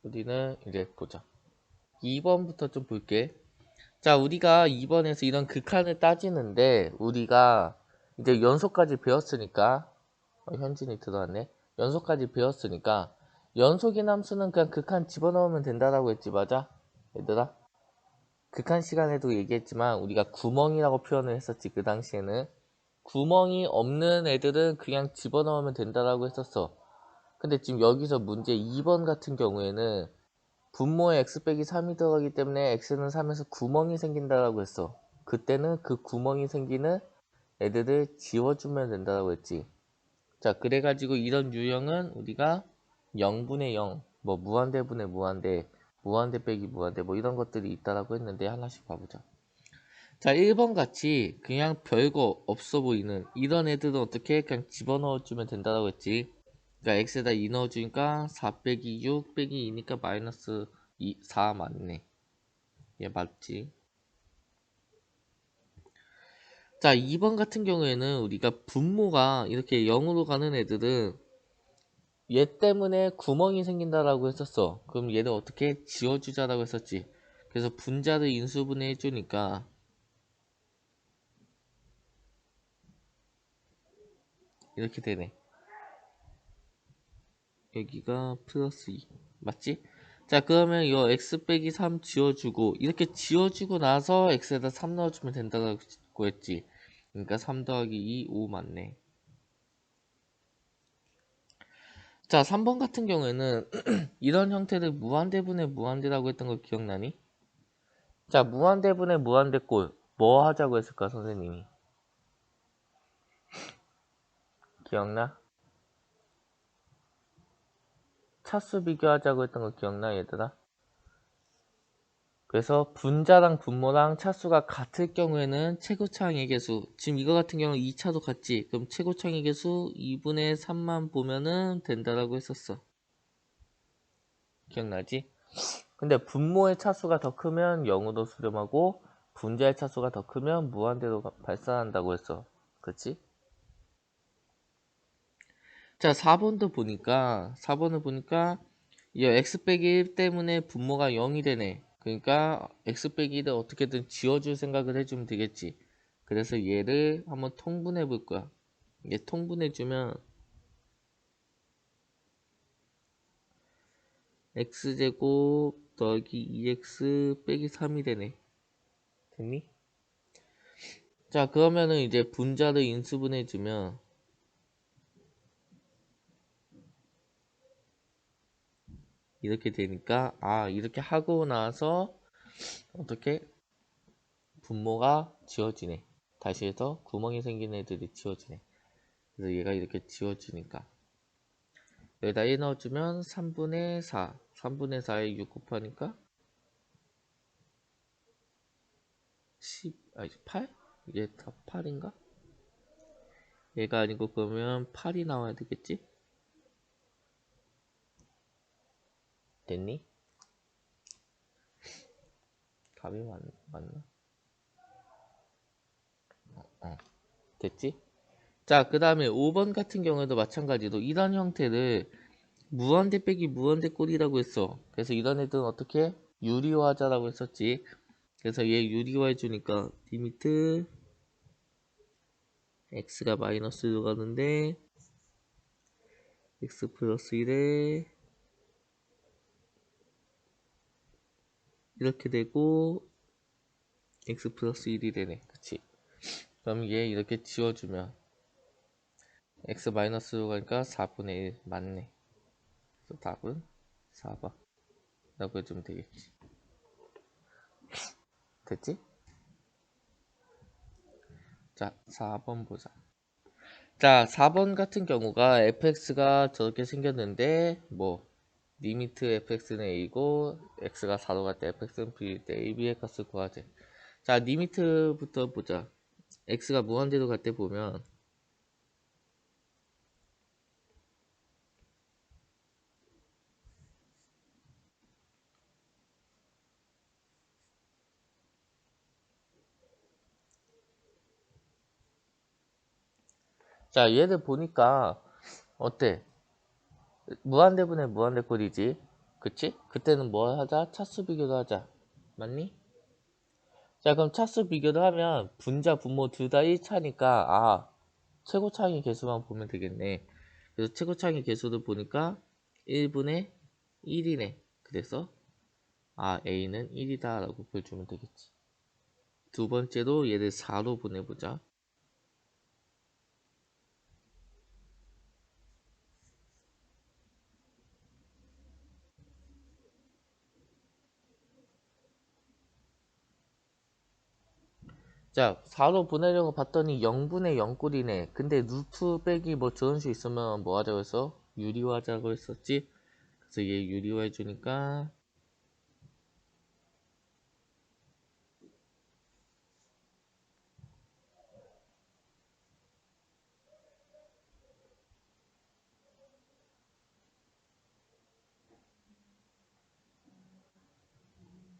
우리는 이제 보자. 2번부터 좀 볼게. 자, 우리가 2번에서 이런 극한을 따지는데 우리가 이제 연속까지 배웠으니까 현진이 들어왔네. 연속까지 배웠으니까 연속인 함수는 그냥 극한 집어넣으면 된다라고 했지, 맞아? 얘들아? 극한 시간에도 얘기했지만 우리가 구멍이라고 표현을 했었지. 그 당시에는 구멍이 없는 애들은 그냥 집어넣으면 된다라고 했었어. 근데 지금 여기서 문제 2번 같은 경우에는 분모에 x 빼기 3이 들어가기 때문에 x는 3에서 구멍이 생긴다라고 했어. 그때는 그 구멍이 생기는 애들을 지워주면 된다고 했지. 자, 그래가지고 이런 유형은 우리가 0분의 0, 뭐 무한대분의 무한대, 무한대 빼기 무한대 뭐 이런 것들이 있다라고 했는데 하나씩 봐보자. 자, 1번 같이 그냥 별거 없어 보이는 이런 애들은 어떻게 그냥 집어넣어주면 된다고 했지. 그러니까 x에다 2 넣어주니까 4 빼기 6 빼기 2니까 마이너스 4 맞네. 얘 맞지. 자, 2번 같은 경우에는 우리가 분모가 이렇게 0으로 가는 애들은 얘 때문에 구멍이 생긴다라고 했었어. 그럼 얘를 어떻게 지워주자라고 했었지. 그래서 분자를 인수분해 해주니까 이렇게 되네. 여기가 플러스 2 맞지? 자, 그러면 이 x 빼기 3 지워주고 이렇게 지워주고 나서 x에다 3 넣어주면 된다고 했지. 그러니까 3 더하기 2 5 맞네. 자, 3번 같은 경우에는 이런 형태를 무한대분의 무한대라고 했던 거 기억나니? 자, 무한대분의 무한대꼴 뭐 하자고 했을까 선생님이? 기억나? 차수 비교하자고 했던 거 기억나 얘들아? 그래서 분자랑 분모랑 차수가 같을 경우에는 최고차항의 개수, 지금 이거 같은 경우는 2차도 같지. 그럼 최고차항의 개수 2분의 3만 보면은 된다라고 했었어. 기억나지? 근데 분모의 차수가 더 크면 0으로 수렴하고 분자의 차수가 더 크면 무한대로 발산한다고 했어. 그치? 자, 4번을 보니까 이 x 빼기 1 때문에 분모가 0이 되네. 그러니까 x 빼기 1을 어떻게든 지워줄 생각을 해주면 되겠지. 그래서 얘를 한번 통분해 볼 거야. 얘 통분해주면 x제곱 더하기 2x 빼기 3이 되네. 됐니? 자, 그러면은 이제 분자를 인수분해주면 이렇게 되니까 이렇게 하고 나서 어떻게 분모가 지워지네. 다시 해서 구멍이 생긴 애들이 지워지네. 그래서 얘가 이렇게 지워지니까 여기다 1 넣어주면 3분의 4 3분의 4에 6 곱하니까 10 아니 8? 이게 다 8인가? 얘가 아니고 그러면 8이 나와야 되겠지? 됐니? 답이 맞나? 어, 됐지? 자, 그 다음에 5번 같은 경우에도 마찬가지로 이런 형태를 무한대 빼기 무한대 꼴이라고 했어. 그래서 이런 애들은 어떻게? 유리화하자라고 했었지. 그래서 얘 유리화 해주니까 리미트 x가 마이너스로 가는데 x 플러스 1에 이렇게 되고 x 플러스 1이 되네. 그치? 그럼 얘 이렇게 지워주면 x 마이너스로 가니까 4분의 1 맞네. 그래서 답은 4번 라고 해주면 되겠지. 됐지? 자, 4번 보자. 자, 4번 같은 경우가 fx가 저렇게 생겼는데 뭐 리미트 fx는 a고 x가 4로 갈 때 fx는 b일 때 a, b의 값을 구하재. 자, 리미트부터 보자. x가 무한대로 갈 때 보면 자, 얘를 보니까 어때? 무한대분의 무한대꼴이지. 그치? 그때는 뭐 하자? 차수 비교도 하자. 맞니? 자, 그럼 차수 비교를 하면 분자, 분모 둘 다 1차니까 최고차항의 개수만 보면 되겠네. 그래서 최고차항의 개수를 보니까 1분의 1이네. 그래서 A는 1이다 라고 보여주면 되겠지. 두 번째로 얘를 4로 보내보자. 자, 4로 보내려고 봤더니 0분의 0꼴이네. 근데 루트 빼기 뭐 저런 수 있으면 뭐 하자고 했어? 유리화하자고 했었지? 그래서 얘 유리화해 주니까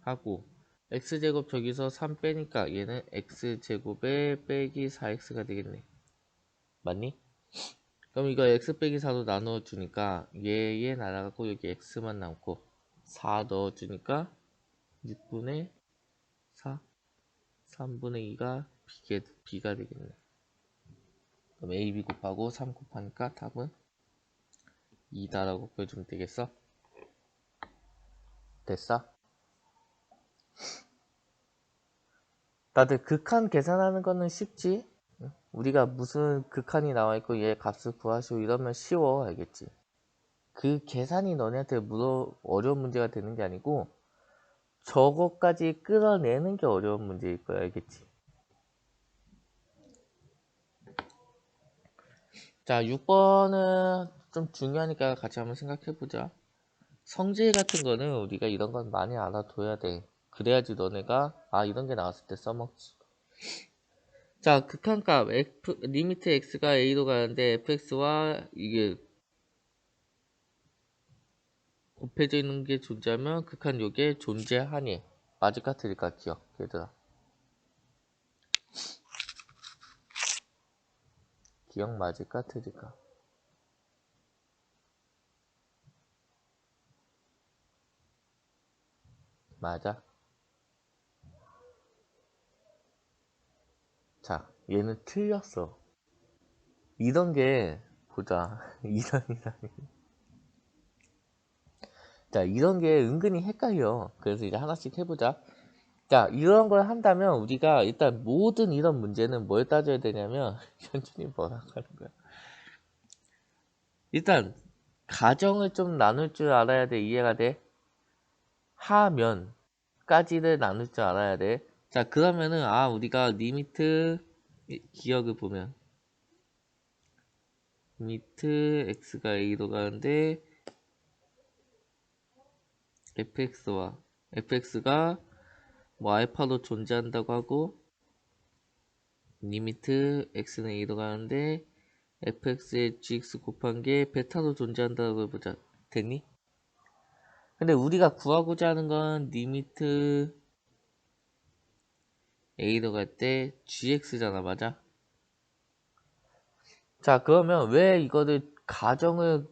하고 x제곱 저기서 3 빼니까 얘는 x제곱에 빼기 4x가 되겠네. 맞니? 그럼 이거 x 빼기 4로 나누어 주니까 얘 날아가고 여기 x만 남고 4 넣어 주니까 6분의 4 3분의 2가 b가 되겠네. 그럼 a, b 곱하고 3 곱하니까 답은 2다라고 보여주면 되겠어? 됐어? 다들 극한 계산하는 거는 쉽지? 우리가 무슨 극한이 나와 있고 얘 값을 구하시오 이러면 쉬워. 알겠지? 그 계산이 너네한테 어려운 문제가 되는 게 아니고 저거까지 끌어내는 게 어려운 문제일 거야. 알겠지? 자, 6번은 좀 중요하니까 같이 한번 생각해보자. 성질 같은 거는 우리가 이런 건 많이 알아둬야 돼. 그래야지 너네가 이런 게 나왔을 때 써먹지. 자, 극한값 리미트 x가 a로 가는데 fx와 이게 곱해져 있는 게 존재하면 극한 요게 존재하니. 맞을까 틀릴까 기억 얘들아. 기억 맞을까 틀릴까. 맞아. 자, 얘는 틀렸어. 이런 게 보자. 이런. 자, 이런 게 은근히 헷갈려. 그래서 이제 하나씩 해보자. 자, 이런 걸 한다면 우리가 일단 모든 이런 문제는 뭘 따져야 되냐면 현준이 뭐라고 하는 거야. 일단 가정을 좀 나눌 줄 알아야 돼. 이해가 돼? 하면까지를 나눌 줄 알아야 돼. 자, 그러면은 우리가 리미트 기억을 보면 리미트 x가 a로 가는데 fx가 뭐 알파로 존재한다고 하고 리미트 x는 a로 가는데 fx의 gx 곱한 게 베타로 존재한다고 해보자. 됐니? 근데 우리가 구하고자 하는 건 리미트 a로 갈 때 gx잖아. 맞아? 자, 그러면 왜 이거를 가정을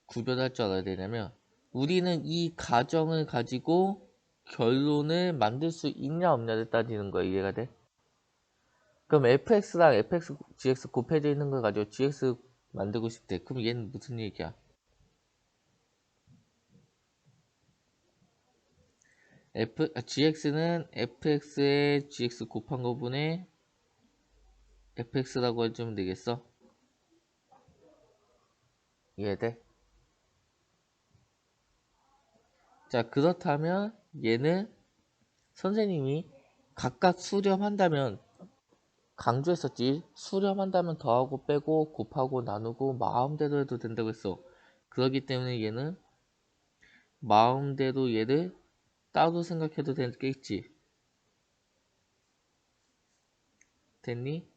구별할 줄 알아야 되냐면 우리는 이 가정을 가지고 결론을 만들 수 있냐 없냐를 따지는 거야. 이해가 돼? 그럼 fx랑 fx, gx 곱해져 있는 걸 가지고 gx 만들고 싶대. 그럼 얘는 무슨 얘기야? gx는 fx에 gx 곱한 거분에 fx라고 해주면 되겠어? 이해돼? 자, 그렇다면 얘는 선생님이 각각 수렴한다면 강조했었지. 수렴한다면 더하고 빼고 곱하고 나누고 마음대로 해도 된다고 했어. 그렇기 때문에 얘는 마음대로 얘를 따로 생각해도 되겠지. 됐니?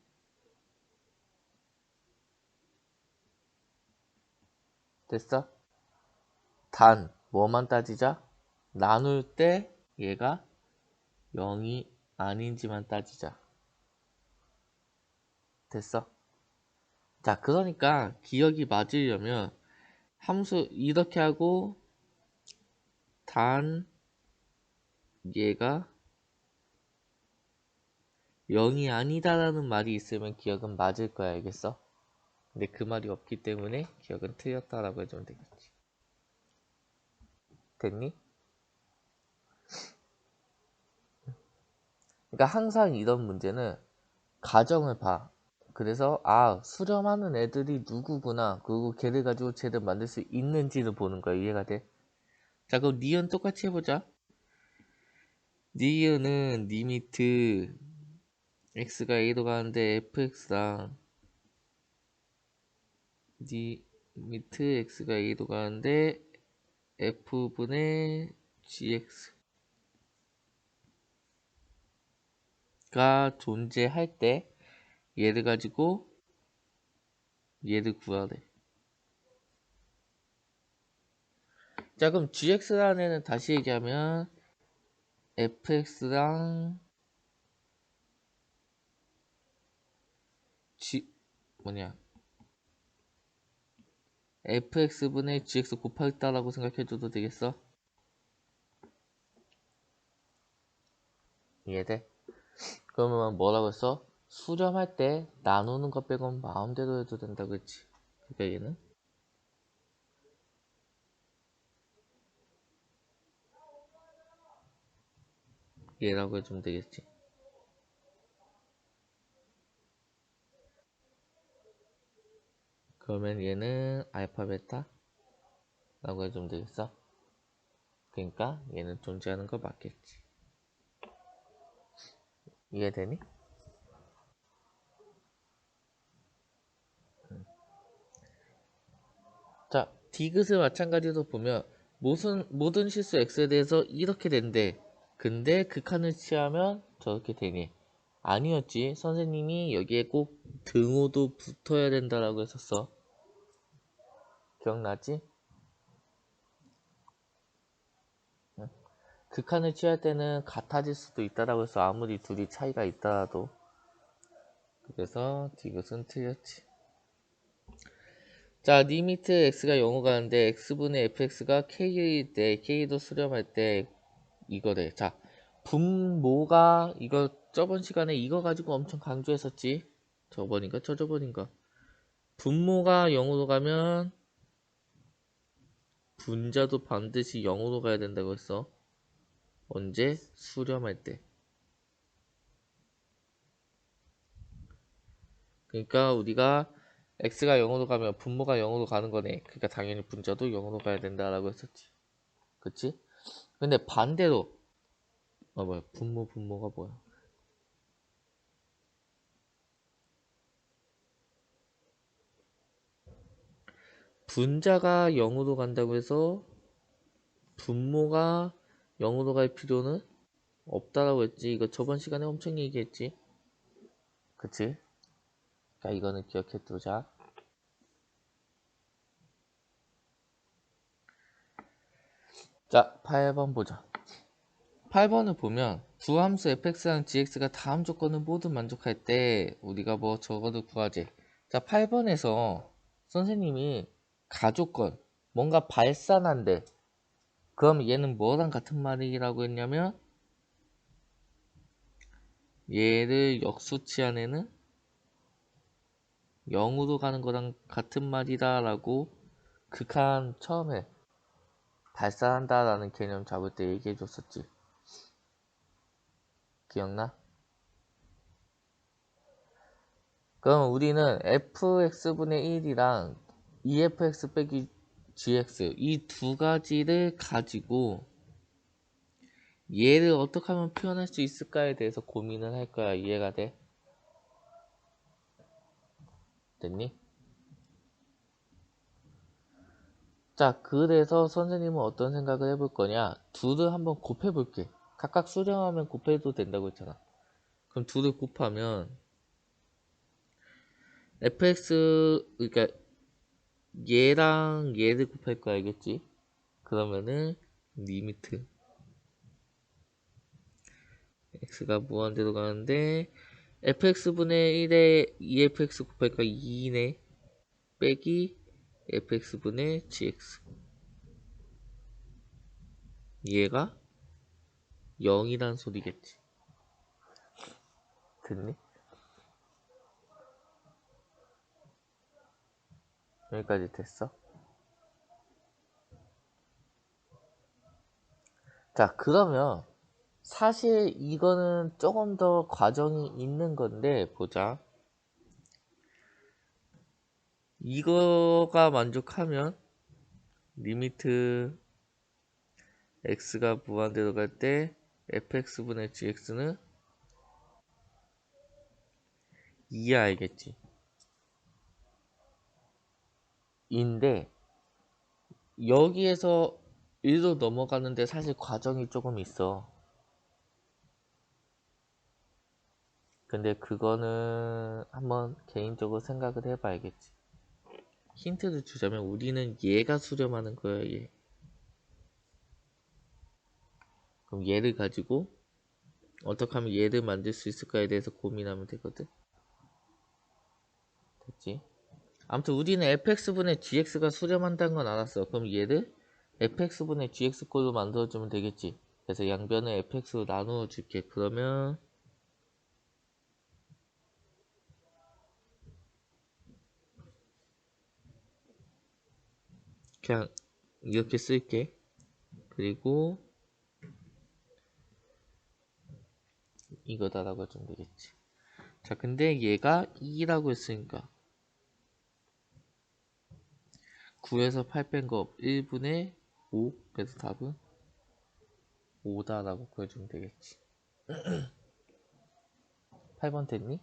됐어? 단 뭐만 따지자? 나눌 때 얘가 0이 아닌지만 따지자. 됐어? 자, 그러니까 기억이 맞으려면 함수 이렇게 하고 단 얘가 0이 아니다라는 말이 있으면 기억은 맞을 거야, 알겠어? 근데 그 말이 없기 때문에 기억은 틀렸다라고 해주면 되겠지. 됐니? 그러니까 항상 이런 문제는 가정을 봐. 그래서 수렴하는 애들이 누구구나. 그리고 걔를 가지고 쟤를 만들 수 있는지를 보는 거야. 이해가 돼? 자, 그럼 니은 똑같이 해보자. 니은은 리미트 x가 a로 가는데 fx랑 리미트 x가 a로 가는데 f분의 gx가 존재할 때 얘를 가지고 얘를 구하래. 자, 그럼 gx라는 애는 다시 얘기하면 fx랑 fx분의 gx 곱하겠다라고 생각해줘도 되겠어? 이해돼? 그러면 뭐라고 했어? 수렴할 때 나누는 것 빼고는 마음대로 해도 된다고 했지. 그러니까 얘는 얘라고 해주면 되겠지. 그러면 얘는 알파 베타 라고 해주면 되겠어. 그러니까 얘는 존재하는 거 맞겠지. 이해되니? 자, 디귿을 마찬가지로 보면 모든 실수 x에 대해서 이렇게 된대. 근데 극한을 취하면 저렇게 되니? 아니었지. 선생님이 여기에 꼭 등호도 붙어야 된다라고 했었어. 기억나지? 응. 극한을 취할 때는 같아질 수도 있다라고 해서 아무리 둘이 차이가 있더라도. 그래서 디귿은 틀렸지. 자, 리미트 x가 0로 가는데 x분의 fx가 k일 때 k도 수렴할 때 이거래. 자, 분모가 이거 저번 시간에 이거 가지고 엄청 강조했었지. 저번인가 저저번인가. 분모가 0으로 가면 분자도 반드시 0으로 가야 된다고 했어. 언제? 수렴할 때. 그러니까 우리가 x가 0으로 가면 분모가 0으로 가는 거네. 그러니까 당연히 분자도 0으로 가야 된다라고 했었지. 그치? 근데 반대로 뭐야? 분모가 뭐야? 분자가 0으로 간다고 해서 분모가 0으로 갈 필요는 없다라고 했지. 이거 저번 시간에 엄청 얘기했지. 그치? 자, 이거는 기억해 두자. 자, 8번 보자. 8번을 보면 구함수 fx랑 gx가 다음 조건을 모두 만족할 때 우리가 뭐 적어도 구하지. 자, 8번에서 선생님이 가조건 뭔가 발산한대. 그럼 얘는 뭐랑 같은 말이라고 했냐면 얘를 역수치한 애는 0으로 가는 거랑 같은 말이다 라고 극한 처음에 발산한다 라는 개념 잡을 때 얘기해 줬었지. 기억나? 그럼 우리는 fx분의 1이랑 efx 빼기 gx 이 두 가지를 가지고 얘를 어떻게 하면 표현할 수 있을까에 대해서 고민을 할 거야. 이해가 돼? 됐니? 자, 그래서 선생님은 어떤 생각을 해볼 거냐? 둘을 한번 곱해볼게. 각각 수렴하면 곱해도 된다고 했잖아. 그럼 둘을 곱하면 fx 그러니까 얘랑 얘를 곱할 거 알겠지? 그러면은 리미트 x가 무한대로 가는데 fx분의 1에 2fx 곱하니까 2네 빼기 fx분의 gx 얘가 0이란 소리겠지. 됐니? 여기까지 됐어? 자, 그러면 사실 이거는 조금 더 과정이 있는 건데 보자. 이거가 만족하면 리미트 x가 무한대로 갈 때 fx분의 gx는 2 알겠지? 인데 여기에서 1로 넘어가는데 사실 과정이 조금 있어. 근데 그거는 한번 개인적으로 생각을 해봐야겠지. 힌트를 주자면 우리는 얘가 수렴하는 거야, 얘. 그럼 얘를 가지고 어떻게 하면 얘를 만들 수 있을까에 대해서 고민하면 되거든. 됐지? 아무튼 우리는 fx분의 gx가 수렴한다는 건 알았어. 그럼 얘를 fx분의 gx꼴로 만들어주면 되겠지. 그래서 양변을 fx로 나누어 줄게. 그러면 그냥 이렇게 쓸게. 그리고 이거다라고 해주면 되겠지. 자, 근데 얘가 2라고 했으니까 9에서 8 뺀 거 1분의 5. 그래서 답은 5다라고 구해주면 되겠지. 8번 됐니?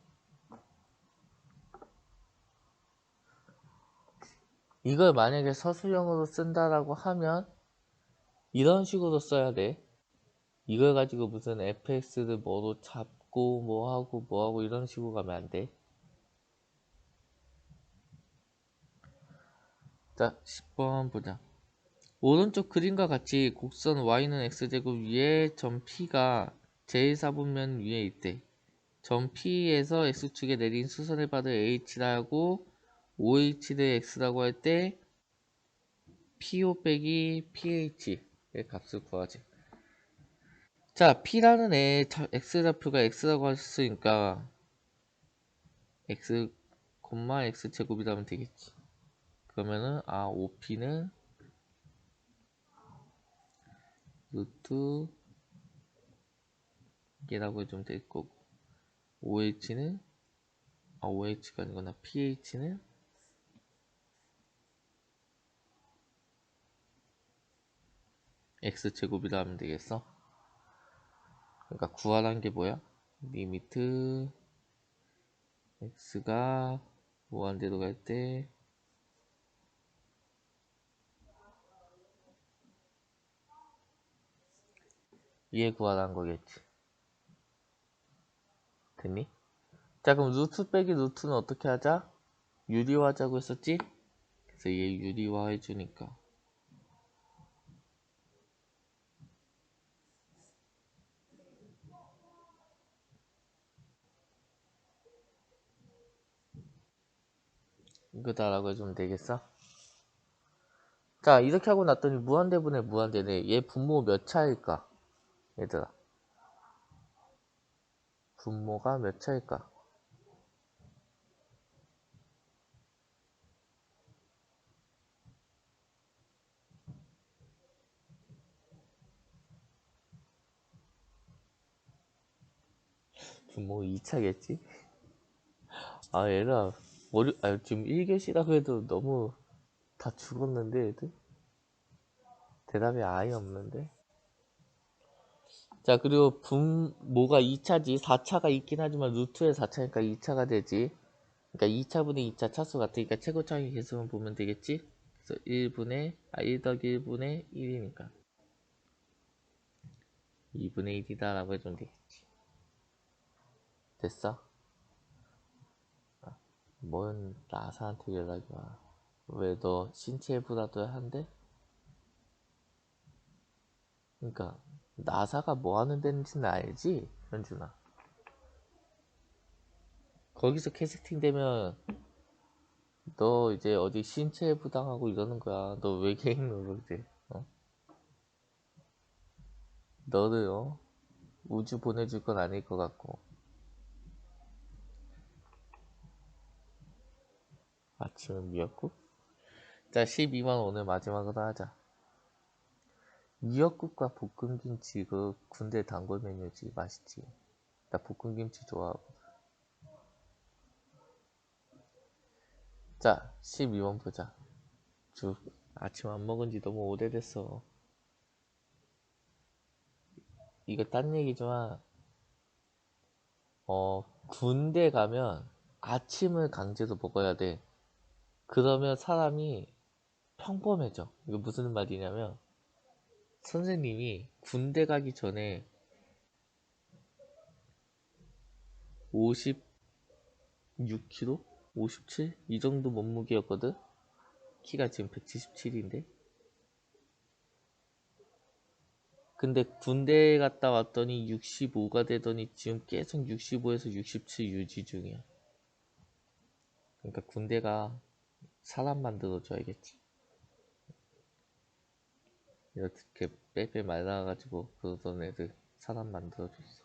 이걸 만약에 서술형으로 쓴다라고 하면 이런 식으로 써야 돼. 이걸 가지고 무슨 fx를 뭐로 잡고 뭐하고 이런 식으로 가면 안 돼. 자, 10번 보자. 오른쪽 그림과 같이 곡선 y는 x제곱 위에 점 p가 제1사분면 위에 있대. 점 p에서 x축에 내린 수선의 바를 h라고 oh를 x라고 할 때 po 빼기 ph의 값을 구하지. 자, p라는 애 x좌표가 x라고 했으니까 x, x제곱이라면 되겠지. 그러면은 OP는 루트 얘라고 해주면 될 거고 OH는 OH가 아니구나. PH는 x제곱이라 하면 되겠어. 그러니까 구하라는 게 뭐야? 리미트 x가 무한대로 갈 때 얘 구하라는 거겠지. 됐니? 자, 그럼 루트 빼기 루트는 어떻게 하자? 유리화하자고 했었지? 그래서 얘 유리화 해주니까 이거다라고 해주면 되겠어? 자, 이렇게 하고 났더니 무한대분의 무한대네. 얘 분모 몇 차일까? 얘들아, 분모가 몇 차일까? 분모 2차겠지? 얘들아, 지금 1교시라고 해도 너무 다 죽었는데, 애들? 대답이 아예 없는데? 자, 그리고 분모가 2차지. 4차가 있긴 하지만 루트의 4차니까 2차가 되지. 그러니까 2차분의 2차 차수 같으니까 최고차의 개수만 보면 되겠지? 그래서 1 더하기 1분의 1이니까 2분의 1이다 라고 해주면 되겠지. 됐어? 뭔 나사한테 연락이 와. 왜 너 신체부라도 한대? 그러니까 나사가 뭐 하는 데인지는 알지? 현준아. 거기서 캐스팅 되면 너 이제 어디 신체부당하고 이러는 거야. 너 외계인 노릇이. 어? 너를 우주 보내줄 건 아닐 것 같고. 아침은 미역국? 자, 12번 오늘 마지막으로 하자. 미역국과 볶음김치 그 군대 단골 메뉴지. 맛있지. 나 볶음김치 좋아하고. 자, 12번 보자. 아침 안 먹은 지 너무 오래됐어. 이거 딴 얘기지만 군대 가면 아침을 강제로 먹어야 돼. 그러면 사람이 평범해져. 이거 무슨 말이냐면 선생님이 군대 가기 전에 56kg? 57? 이 정도 몸무게였거든? 키가 지금 177인데? 근데 군대 갔다 왔더니 65가 되더니 지금 계속 65에서 67 유지 중이야. 그러니까 군대가 사람 만들어줘야겠지. 이렇게 빼빼 말라가지고 그러던 애들 사람 만들어줬어.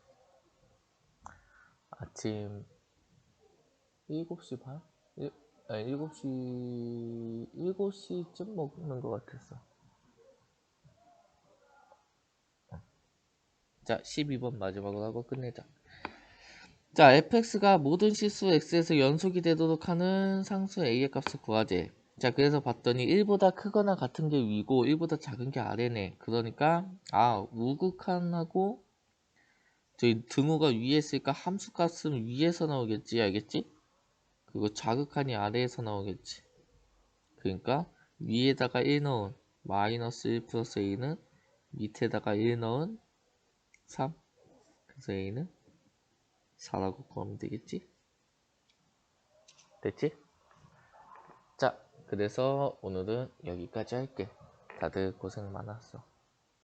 아침 7시 반? 아니 7시쯤 먹는 것 같았어. 자, 12번 마지막으로 하고 끝내자. 자, fx가 모든 실수 x에서 연속이 되도록 하는 상수 a의 값을 구하재. 자, 그래서 봤더니 1보다 크거나 같은 게 위고 1보다 작은 게 아래네. 그러니까 우극한하고 저희 등호가 위에 있으니까 함수값은 위에서 나오겠지. 알겠지? 그리고 자극한이 아래에서 나오겠지. 그러니까 위에다가 1 넣은 마이너스 1 플러스 a는 밑에다가 1 넣은 3. 그래서 a는 4라고 구하면 되겠지? 됐지? 자, 그래서 오늘은 여기까지 할게. 다들 고생 많았어.